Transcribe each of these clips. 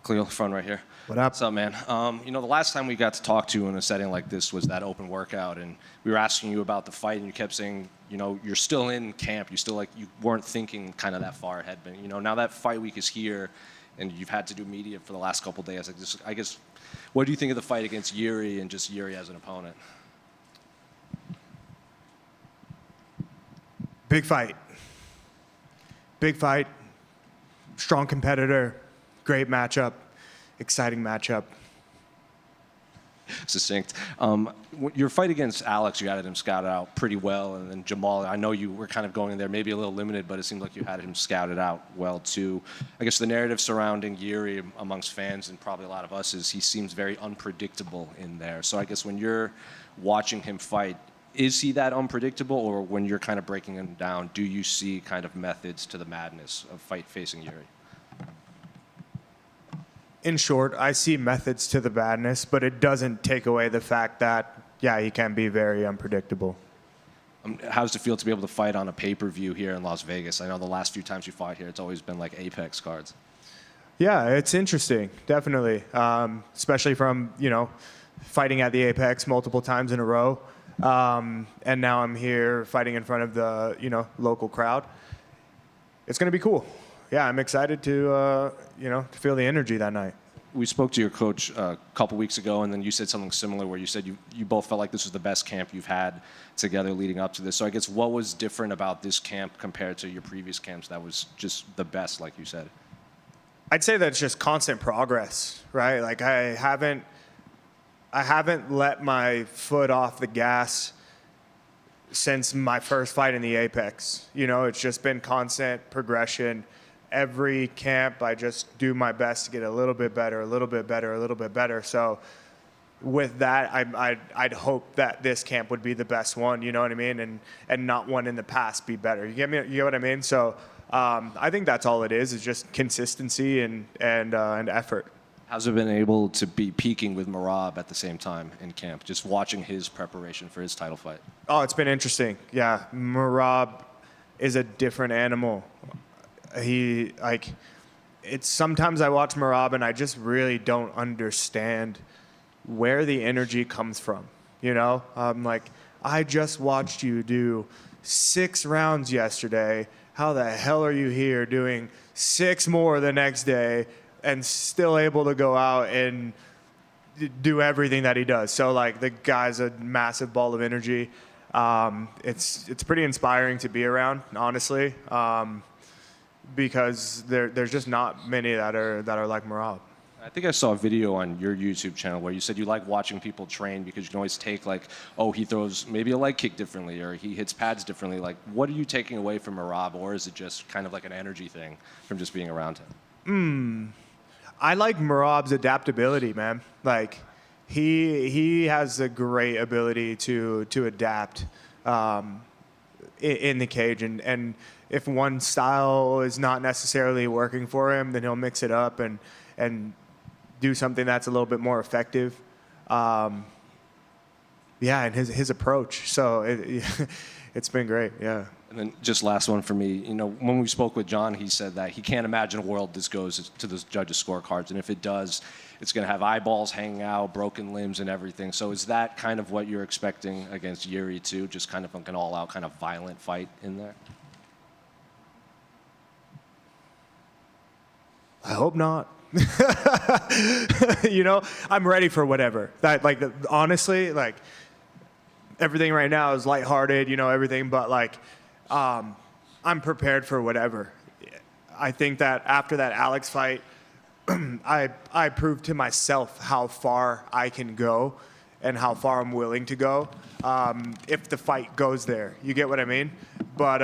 Khalil, front right here. What up? What's up, man? The last time we got to talk to you in a setting like this was that open workout, and we were asking you about the fight, and you kept saying, you're still in camp. You weren't thinking kind of that far ahead. But, now that fight week is here, and you've had to do media for the last couple of days. I guess, what do you think of the fight against Yuri and just Yuri as an opponent? Big fight. Big fight. Strong competitor. Great matchup. Exciting matchup. Succinct. Your fight against Alex, you had him scouted out pretty well, and then Jamal, I know you were kind of going in there maybe a little limited, but it seemed like you had him scouted out well too. I guess the narrative surrounding Yuri amongst fans and probably a lot of us is he seems very unpredictable in there. So I guess when you're watching him fight, is he that unpredictable, or when you're kind of breaking him down, do you see kind of methods to the madness of facing Yuri? In short, I see methods to the madness, but it doesn't take away the fact that, yeah, he can be very unpredictable. How does it feel to be able to fight on a pay-per-view here in Las Vegas? I know the last few times you fought here, it's always been like Apex cards. Yeah, it's interesting, definitely, especially from, fighting at the Apex multiple times in a row. And now I'm here fighting in front of the, local crowd. It's going to be cool. Yeah, I'm excited to feel the energy that night. We spoke to your coach a couple weeks ago, and then you said something similar where you said you both felt like this was the best camp you've had together leading up to this. So I guess what was different about this camp compared to your previous camps that was just the best, like you said? I'd say that it's just constant progress, right? Like I haven't let my foot off the gas since my first fight in the Apex. It's just been constant progression. Every camp, I just do my best to get a little bit better, a little bit better, a little bit better. So with that, I'd hope that this camp would be the best one, you know what I mean? And not one in the past be better. You get me? You know what I mean? So I think that's all it is just consistency and effort. How's it been able to be peaking with Merab at the same time in camp, just watching his preparation for his title fight? Oh, it's been interesting. Yeah, Merab is a different animal. Sometimes I watch Merab and I just really don't understand where the energy comes from. I'm like, I just watched you do 6 rounds yesterday. How the hell are you here doing 6 more the next day and still able to go out and do everything that he does? So like the guy's a massive ball of energy. It's pretty inspiring to be around, honestly. Because there's just not many that are like Merab. I think I saw a video on your YouTube channel where you said you like watching people train because you can always take he throws maybe a leg kick differently or he hits pads differently. Like, what are you taking away from Merab, or is it just kind of like an energy thing from just being around him? I like Merab's adaptability, man. Like, he has a great ability to adapt in the cage, and if one style is not necessarily working for him, then he'll mix it up and do something that's a little bit more effective. And his approach. So it's been great, yeah. And then just last one for me. When we spoke with John, he said that he can't imagine a world this goes to the judges' scorecards. And if it does, it's going to have eyeballs hanging out, broken limbs, and everything. So is that kind of what you're expecting against Yuri, too? Just kind of like an all-out kind of violent fight in there? I hope not. I'm ready for whatever. Honestly, everything right now is lighthearted, everything, but I'm prepared for whatever. I think that after that Alex fight, I proved to myself how far I can go and how far I'm willing to go if the fight goes there. You get what I mean? But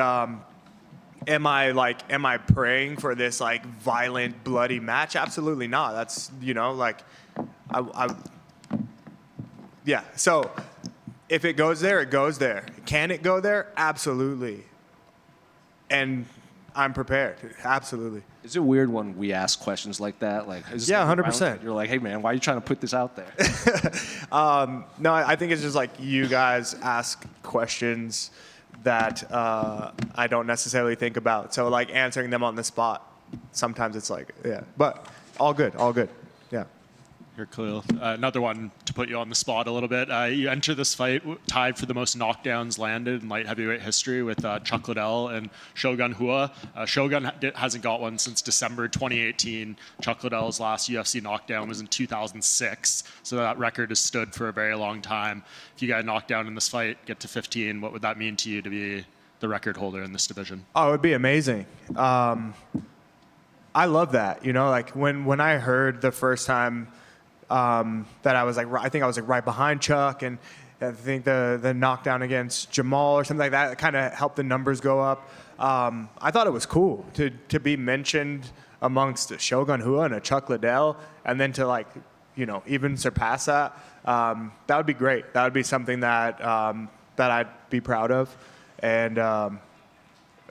am I praying for this violent, bloody match? Absolutely not. That's yeah. So if it goes there, it goes there. Can it go there? Absolutely. And I'm prepared. Absolutely. Is it weird when we ask questions like that? Yeah, 100%. You're like, hey man, why are you trying to put this out there? No, I think it's just you guys ask questions that I don't necessarily think about. So answering them on the spot, sometimes it's yeah. But All good, all good. Yeah. Here, Khalil. Another one to put you on the spot a little bit. You enter this fight tied for the most knockdowns landed in light heavyweight history with Chuck Liddell and Shogun Rua. Shogun hasn't got one since December 2018. Chuck Liddell's last UFC knockdown was in 2006, so that record has stood for a very long time. If you got a knockdown in this fight, get to 15, what would that mean to you to be the record holder in this division? Oh, it would be amazing. I love that. You know, like when I heard the first time that I was like, I think I was like right behind Chuck, and I think the knockdown against Jamal or something like that kind of helped the numbers go up. I thought it was cool to be mentioned amongst a Shogun Rua and a Chuck Liddell, and then to like, you know, even surpass that. That would be great. That would be something that that I'd be proud of, and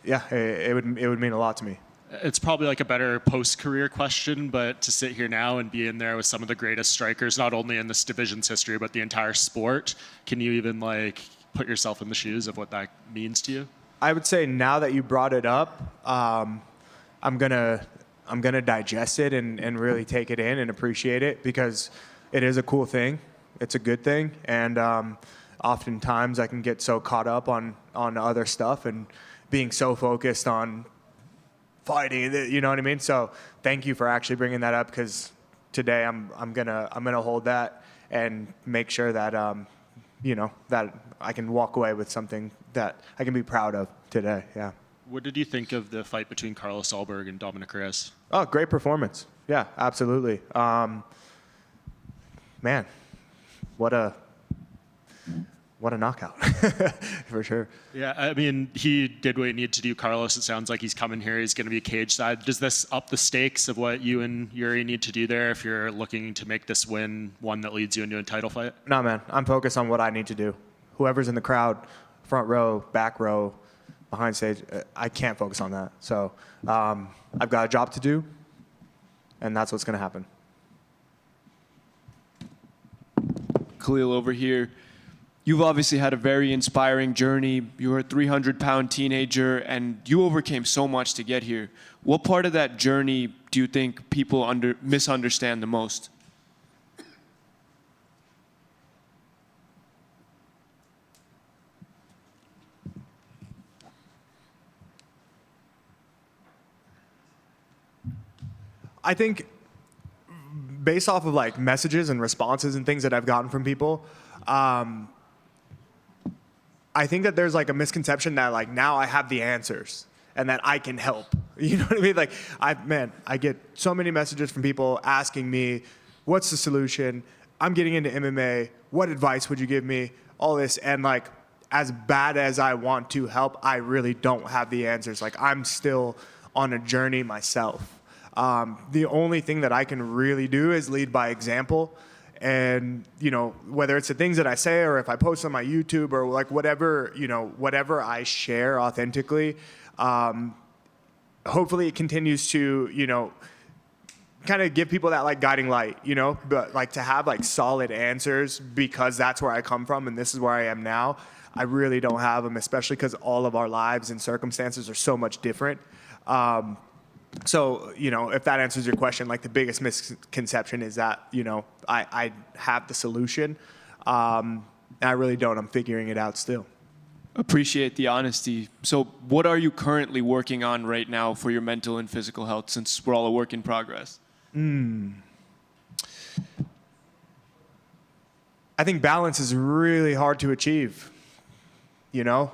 yeah, it would mean a lot to me. It's probably like a better post-career question, but to sit here now and be in there with some of the greatest strikers, not only in this division's history, but the entire sport, can you even like put yourself in the shoes of what that means to you? I would say now that you brought it up, I'm gonna digest it and really take it in and appreciate it, because it is a cool thing. It's a good thing, and oftentimes I can get so caught up on other stuff and being so focused on fighting, you know what I mean? So thank you for actually bringing that up, because today I'm gonna hold that and make sure that you know, that I can walk away with something that I can be proud of today. Yeah. What did you think of the fight between Carlos Ulberg and Dominic Reyes? Oh, great performance. Yeah, absolutely. Man, what a knockout, for sure. Yeah, I mean, he did what he needed to do. Carlos, it sounds like he's coming here. He's going to be cage side. Does this up the stakes of what you and Yuri need to do there if you're looking to make this win one that leads you into a title fight? No, man, I'm focused on what I need to do. Whoever's in the crowd, front row, back row, behind stage, I can't focus on that. So I've got a job to do, and that's what's going to happen. Khalil over here. You've obviously had a very inspiring journey. You were a 300-pound teenager, and you overcame so much to get here. What part of that journey do you think people misunderstand the most? I think based off of like messages and responses and things that I've gotten from people, I think that there's like a misconception that like now I have the answers and that I can help. You know what I mean? Like I get so many messages from people asking me, what's the solution? I'm getting into MMA. What advice would you give me? All this. And like, as bad as I want to help, I really don't have the answers. Like, I'm still on a journey myself. The only thing that I can really do is lead by example. And, you know, whether it's the things that I say or if I post on my YouTube or like whatever, you know, whatever I share authentically, hopefully it continues to, you know, kind of give people that like guiding light, you know, but like to have like solid answers, because that's where I come from and this is where I am now. I really don't have them, especially because all of our lives and circumstances are so much different. So, you know, if that answers your question, like the biggest misconception is that, you know, I have the solution. And I really don't. I'm figuring it out still. Appreciate the honesty. So what are you currently working on right now for your mental and physical health, since we're all a work in progress? I think balance is really hard to achieve. You know,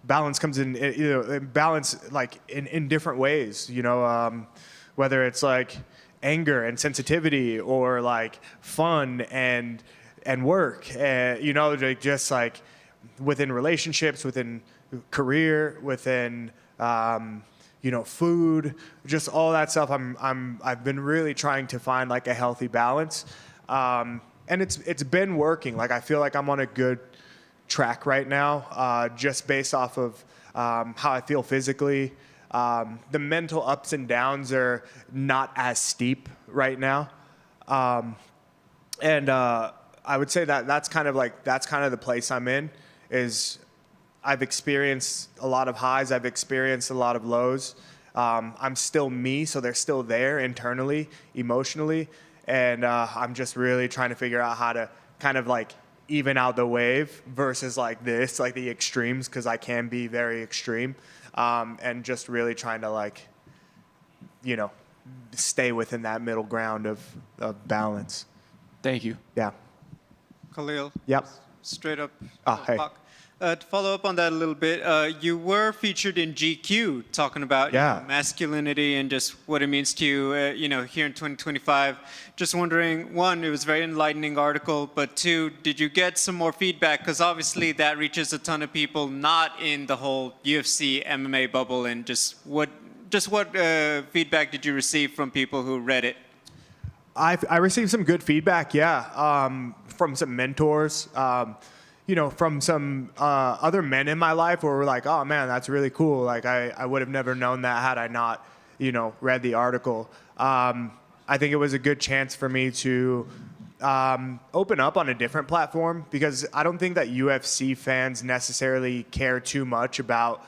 balance comes in, you know, balance like in different ways, you know, whether it's like anger and sensitivity or like fun and work, you know, just like within relationships, within career, within, you know, food, just all that stuff. I've been really trying to find like a healthy balance. And it's been working. Like, I feel like I'm on a good track right now, just based off of how I feel physically. The mental ups and downs are not as steep right now. And I would say that that's kind of the place I'm in. Is I've experienced a lot of highs, I've experienced a lot of lows, I'm still me, so they're still there internally, emotionally, and I'm just really trying to figure out how to kind of like even out the wave versus like this, like the extremes, because I can be very extreme, and just really trying to like, you know, stay within that middle ground of balance. Thank you. Yeah. Khalil, Yep. straight up. Hey. Talk. To follow up on that a little bit, you were featured in GQ talking about masculinity and just what it means to you, here in 2025. Just wondering, one, it was a very enlightening article, but two, did you get some more feedback? Because obviously that reaches a ton of people not in the whole UFC MMA bubble, and just what feedback did you receive from people who read it? I received some good feedback, from some mentors, from some other men in my life where we're like, oh man, that's really cool. Like I would have never known that had I not, read the article. I think it was a good chance for me to open up on a different platform, because I don't think that UFC fans necessarily care too much about,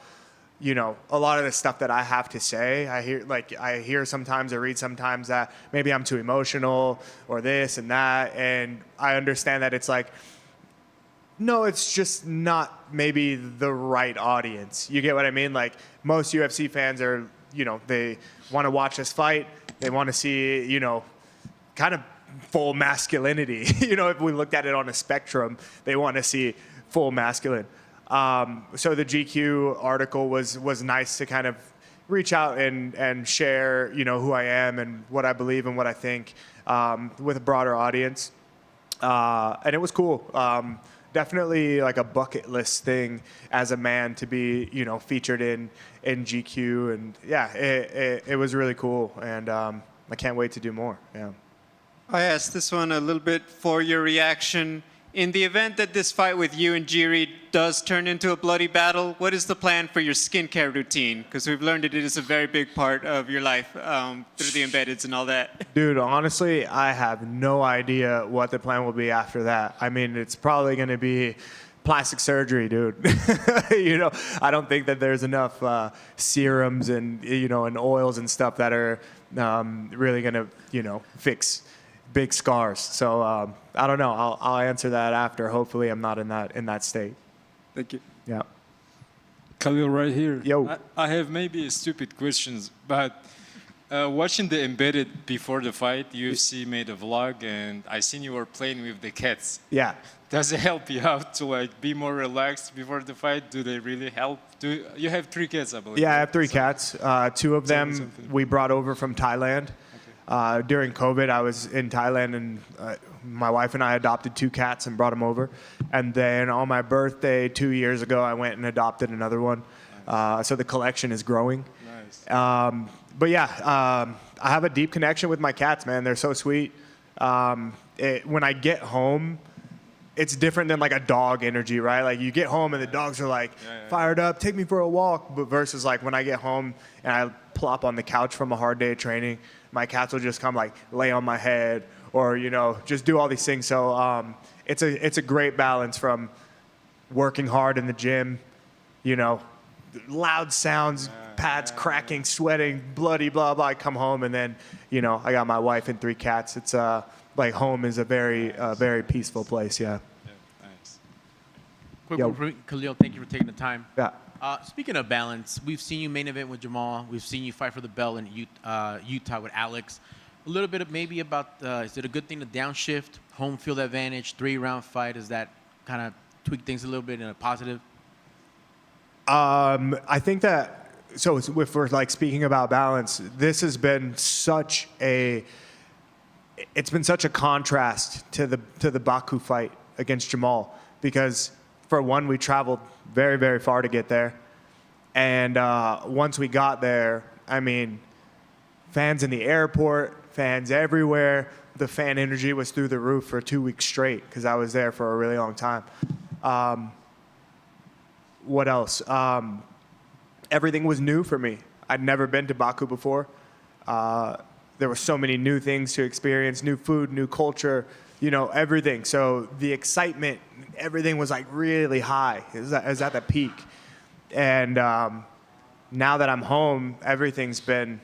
a lot of the stuff that I have to say. I hear sometimes, I read sometimes that maybe I'm too emotional or this and that. And I understand that it's like, no, it's just not maybe the right audience. You get what I mean? Like most UFC fans are, they want to watch us fight. They want to see, kind of full masculinity. If we looked at it on a spectrum, they want to see full masculine. So the GQ article was nice to kind of reach out and share, who I am and what I believe and what I think with a broader audience. And it was cool. Definitely like a bucket list thing as a man to be, featured in GQ. And yeah, it was really cool. And I can't wait to do more. Yeah. I asked this one a little bit for your reaction. In the event that this fight with you and Jiri does turn into a bloody battle, what is the plan for your skincare routine? Because we've learned that it is a very big part of your life through the embeddeds and all that. Dude, honestly, I have no idea what the plan will be after that. I mean, it's probably going to be plastic surgery, dude. I don't think that there's enough serums and, and oils and stuff that are really going to, fix big scars. So I don't know. I'll answer that after. Hopefully, I'm not in that state. Thank you. Yeah. Khalil, right here. Yo. I have maybe stupid questions, but watching the embedded before the fight, UFC made a vlog, and I seen you were playing with the cats. Yeah. Does it help you out to like be more relaxed before the fight? Do they really help? You have 3 cats, I believe? Yeah, I have 3 cats. 2 of them we brought over from Thailand. During COVID, I was in Thailand, and my wife and I adopted 2 cats and brought them over. And then on my birthday 2 years ago, I went and adopted another one. So the collection is growing. Nice. But yeah, I have a deep connection with my cats, man. They're so sweet. When I get home, it's different than like a dog energy, right? Like you get home and the dogs are like fired up, take me for a walk. But versus like when I get home and I plop on the couch from a hard day of training, my cats will just come like lay on my head or, just do all these things. So it's a great balance from working hard in the gym, loud sounds, pads cracking, sweating, bloody, blah, blah. I come home and then, I got my wife and 3 cats. It's like home is a very peaceful place. Yeah. Nice. Quick Yo. one for Khalil, thank you for taking the time. Yeah. Speaking of balance, we've seen you main event with Jamal. We've seen you fight for the belt in Utah with Alex. A little bit of maybe about, is it a good thing to downshift, home field advantage, 3-round fight? Does that kind of tweak things a little bit in a positive? I think that, so if we're like speaking about balance, this has been such a contrast to the Baku fight against Jamal, because for one, we traveled very, very far to get there. And once we got there, I mean, fans in the airport, fans everywhere. The fan energy was through the roof for 2 weeks straight because I was there for a really long time. What else? Everything was new for me. I'd never been to Baku before. There were so many new things to experience, new food, new culture, everything. So the excitement, everything was like really high. It was at the peak. And now that I'm home, everything's been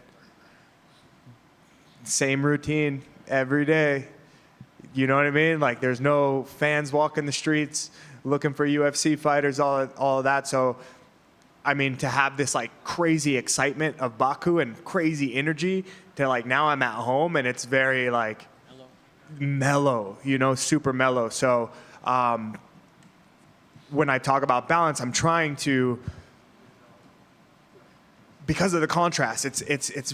same routine every day. You know what I mean? Like, there's no fans walking the streets looking for UFC fighters, all of that. So, I mean, to have this like crazy excitement of Baku and crazy energy to like now I'm at home and it's very like mellow, you know, super mellow. So when I talk about balance, I'm trying to, because of the contrast, it's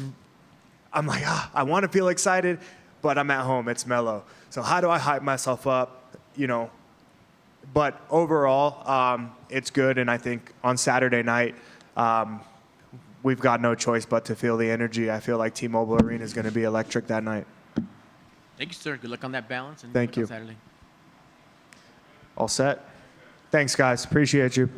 I'm like, I want to feel excited, but I'm at home, it's mellow. So how do I hype myself up, you know? But overall, it's good. And I think on Saturday night, we've got no choice but to feel the energy. I feel like T-Mobile Arena is going to be electric that night. Thank you, sir. Good luck on that balance. And Thank good luck you. on Saturday. All set? Thanks, guys. Appreciate you.